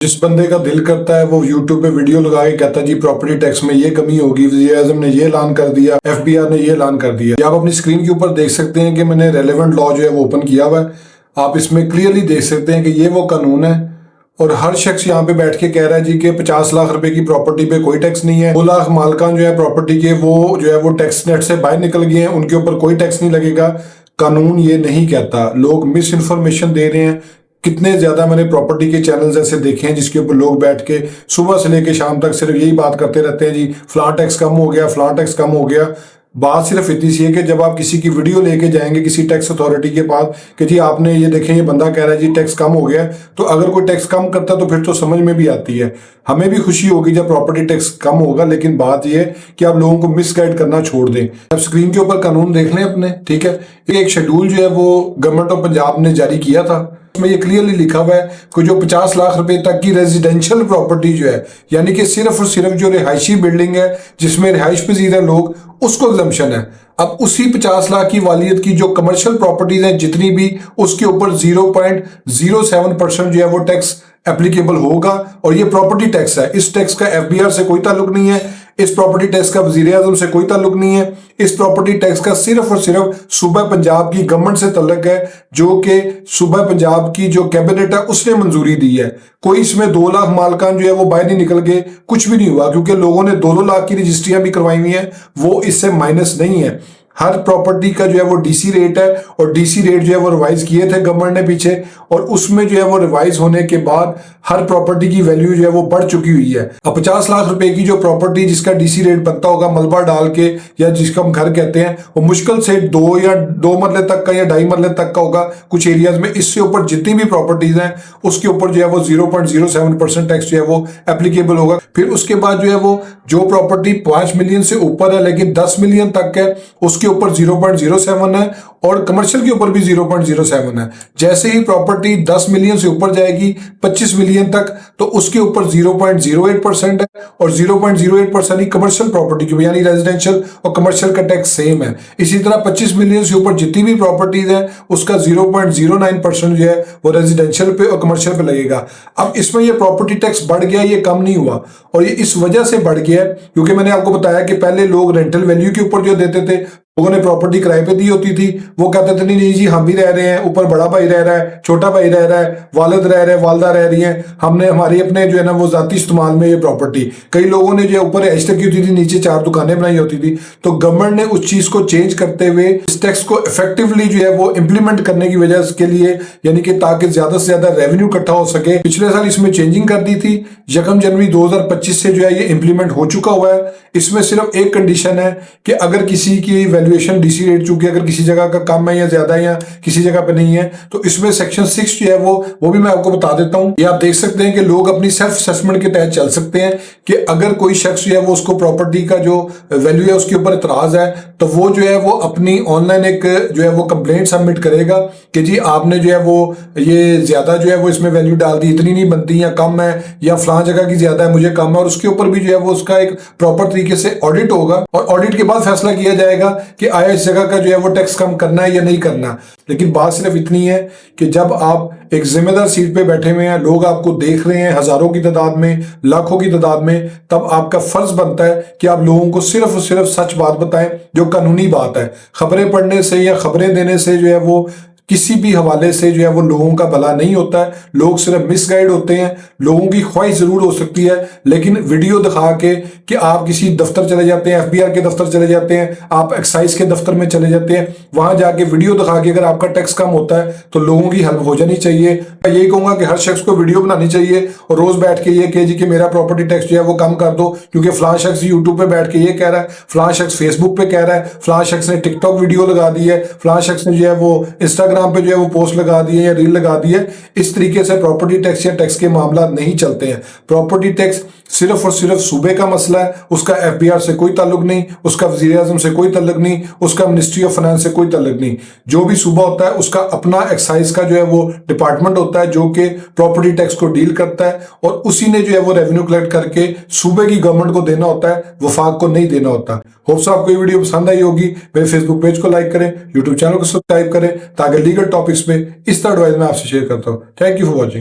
जिस बंदे का दिल करता है वो यूट्यूब पे वीडियो लगा के कहता है जी प्रॉपर्टी टैक्स में ये कमी होगी, वज़ीर आज़म ने ये ऐलान कर दिया, FBR ने ये ऐलान कर दिया। आप अपनी स्क्रीन के ऊपर देख सकते हैं कि मैंने रेलेवेंट लॉ जो है वो ओपन किया हुआ है। आप इसमें क्लियरली देख सकते हैं कि ये वो कानून है और हर शख्स यहाँ पे बैठ के कह रहा है जी कि 50 लाख रुपए की प्रॉपर्टी पे कोई टैक्स नहीं है, 2 लाख मालकान जो है प्रॉपर्टी के वो जो है वो टैक्स नेट से बाहर निकल गए हैं, उनके ऊपर कोई टैक्स नहीं लगेगा। कानून ये नहीं कहता, लोग मिस इन्फॉर्मेशन दे रहे हैं। कितने ज्यादा मैंने प्रॉपर्टी के चैनल्स ऐसे देखे हैं जिसके ऊपर लोग बैठ के सुबह से लेके शाम तक सिर्फ यही बात करते रहते हैं जी फलां टैक्स कम हो गया, फलां टैक्स कम हो गया। बात सिर्फ इतनी सी है कि जब आप किसी की वीडियो लेके जाएंगे किसी टैक्स अथॉरिटी के पास कि जी आपने ये देखें ये बंदा कह रहा है जी टैक्स कम हो गया, तो अगर कोई टैक्स कम करता है तो फिर तो समझ में भी आती है। हमें भी खुशी होगी जब प्रॉपर्टी टैक्स कम होगा, लेकिन बात ये है कि आप लोगों को मिसगाइड करना छोड़ दें। अब स्क्रीन के ऊपर कानून देख लें अपने, ठीक है। एक शेड्यूल जो है वो गवर्नमेंट ऑफ पंजाब ने जारी किया था, उसमें ये क्लियरली लिखा हुआ है कि जो 50 लाख रुपए तक की रेजिडेंशियल प्रॉपर्टी जो है, यानी कि सिर्फ और सिर्फ जो रिहायशी बिल्डिंग है जिसमें रिहाइश पजीर है लोग, उसको एग्जम्पशन है। अब उसी 50 लाख की वालियत की जो कमर्शियल प्रॉपर्टीज हैं जितनी भी, उसके ऊपर 0.07% जो है वो टैक्स एप्लीकेबल होगा और ये प्रॉपर्टी टैक्स है। इस टैक्स का FBR से कोई ताल्लुक नहीं है, इस प्रॉपर्टी टैक्स का वज़ीर आज़म से कोई ताल्लुक नहीं है। इस प्रॉपर्टी टैक्स का सिर्फ और सिर्फ सूबा पंजाब की गवर्नमेंट से ताल्लुक है, जो कि सूबा पंजाब की जो कैबिनेट है उसने मंजूरी दी है। कोई इसमें 2 लाख मालकान जो है वो बाहर नहीं निकल गए, कुछ भी नहीं हुआ, क्योंकि लोगों ने 2-2 लाख की रजिस्ट्रियां भी करवाई हुई हैं, वो इससे माइनस नहीं है। हर प्रॉपर्टी का जो है वो DC रेट है और DC रेट जो है वो रिवाइज किए थे गवर्नमेंट ने पीछे, और उसमें जो है वो रिवाइज होने के बाद हर प्रॉपर्टी की वैल्यू जो है वो बढ़ चुकी हुई है। अब 50 लाख रुपए की जो प्रॉपर्टी जिसका DC रेट बनता होगा मलबा डाल के, या जिसका हम घर कहते हैं, वो मुश्किल से 2 मरले तक का या 2.5 मरले तक का होगा कुछ एरियाज में। इससे ऊपर जितनी भी प्रॉपर्टीज हैं उसके ऊपर जो है वो 0.07% टैक्स जो है वो एप्लीकेबल होगा। फिर उसके बाद जो है वो जो प्रॉपर्टी 5 मिलियन से ऊपर है लेकिन 10 मिलियन तक है, उसके ऊपर 0.07 है, और कमर्शियल के ऊपर भी 0.07 है। जैसे ही प्रॉपर्टी 10 मिलियन से ऊपर जाएगी 25 मिलियन तक, तो उसके ऊपर 0.08% है, और 0.08% ही कमर्शियल प्रॉपर्टी की, यानी रेजिडेंशियल और कमर्शियल का टैक्स सेम है। इसी तरह 25 मिलियन से ऊपर जितनी भी प्रॉपर्टीज है उसका 0.09% जो है वो रेजिडेंशियल पे और कमर्शियल पे लगेगा। अब इसमें ये प्रॉपर्टी टैक्स बढ़ गया, ये कम नहीं हुआ, और ये इस वजह से बढ़ गया क्योंकि मैंने आपको बताया कि पहले लोग रेंटल वैल्यू के ऊपर जो देते थे, लोगों ने प्रॉपर्टी किराए पे दी होती थी, वो कहते थे नहीं जी हम भी रह रहे हैं, ऊपर बड़ा भाई रह रहा है, छोटा भाई रह रहा है, वालिद रह रहे हैं, वालदा रह रही हैं, हमने हमारी अपने जो है ना वो जाती इस्तेमाल में ये प्रॉपर्टी। कई लोगों ने जो ऊपर ऐश की होती थी, नीचे 4 दुकानें बनाई होती थी। तो गवर्नमेंट ने उस चीज को चेंज करते हुए इस टैक्स को इफेक्टिवली जो है वो इंप्लीमेंट करने की वजह के लिए, यानी कि ताकि ज्यादा से ज्यादा रेवेन्यू इकट्ठा हो सके, पिछले साल इसमें चेंजिंग कर दी थी। 1 जनवरी 2025 से जो है ये इंप्लीमेंट हो चुका हुआ है। इसमें सिर्फ एक कंडीशन है कि अगर किसी की वैल्यूएशन DC रेट चूंकि अगर किसी जगह का कम है या ज्यादा है या किसी जगह पे नहीं है, तो इसमें सेक्शन 6 जो है वो भी मैं आपको बता देता हूं। ये आप देख सकते हैं कि लोग अपनी सेल्फ असेसमेंट के तहत चल सकते हैं कि अगर कोई शख्स जो है वो उसको प्रॉपर्टी का जो वैल्यू है उसके ऊपर इतराज है, तो वो जो है वो अपनी ऑनलाइन एक जो है वो कंप्लेंट सबमिट करेगा कि जी आपने जो है वो ये ज्यादा जो है वो इसमें वैल्यू डाल दी, इतनी नहीं बनती, या कम है, या फलां जगह की ज्यादा है मुझे कम है, और उसके ऊपर भी जो है वो उसका एक प्रॉपर तरीके से ऑडिट होगा, और ऑडिट के बाद फैसला किया जाएगा कि आया इस जगह का जो है वो टैक्स कम करना है या नहीं करना। लेकिन बात सिर्फ इतनी है कि जब आप एक जिम्मेदार सीट पे बैठे हुए हैं, लोग आपको देख रहे हैं हजारों की तादाद में, लाखों की तादाद में, तब आपका फर्ज बनता है कि आप लोगों को सिर्फ और सिर्फ सच बात बताएं जो कानूनी बात है। खबरें पढ़ने से या खबरें देने से जो है वो किसी भी हवाले से जो है वो लोगों का भला नहीं होता है, लोग सिर्फ मिसगाइड होते हैं। लोगों की ख्वाहिश जरूर हो सकती है, लेकिन वीडियो दिखा के कि आप किसी दफ्तर चले जाते हैं, FBR के दफ्तर चले जाते हैं, आप एक्साइज के दफ्तर में चले जाते हैं, वहां जाके वीडियो दिखा के अगर आपका टैक्स कम होता है तो लोगों की हेल्प हो जानी चाहिए। मैं यही कहूंगा कि हर शख्स को वीडियो बनानी चाहिए और रोज बैठ के ये कहे जी कि मेरा प्रॉपर्टी टैक्स जो है वो कम कर दो, क्योंकि फलां शख्स यूट्यूब पे बैठ के ये कह रहा है, फलां शख्स फेसबुक पे कह रहा है, फलां शख्स ने टिकटॉक वीडियो लगा दी है, फलां शख्स ने जो है वो इंस्टाग्राम पे जो है वो पोस्ट लगा दी है या रील लगा दी है। इस तरीके से प्रॉपर्टी टैक्स या टैक्स के मामला नहीं चलते हैं। प्रॉपर्टी टैक्स सिर्फ और सिर्फ सूबे का मसला है, उसका FBR से कोई ताल्लुक नहीं, उसका वज़ीर आज़म से कोई ताल्लुक नहीं, उसका मिनिस्ट्री ऑफ फाइनेंस से कोई ताल्लुक नहीं। जो भी सूबा होता है उसका अपना एक्साइज का जो है वो डिपार्टमेंट होता है जो कि प्रॉपर्टी टैक्स को डील करता है, और उसी ने जो है वो रेवेन्यू कलेक्ट करके सूबे की गवर्नमेंट को देना होता है, वफाक को नहीं देना होता। होप्स आपको ये वीडियो पसंद आई होगी। मेरे फेसबुक पेज को लाइक करें, यूट्यूब चैनल को सब्सक्राइब करें, ताकि लीगल टॉपिक्स पे इस तरह एडवाइस मैं आपसे शेयर करता हूँ। Thank you for watching.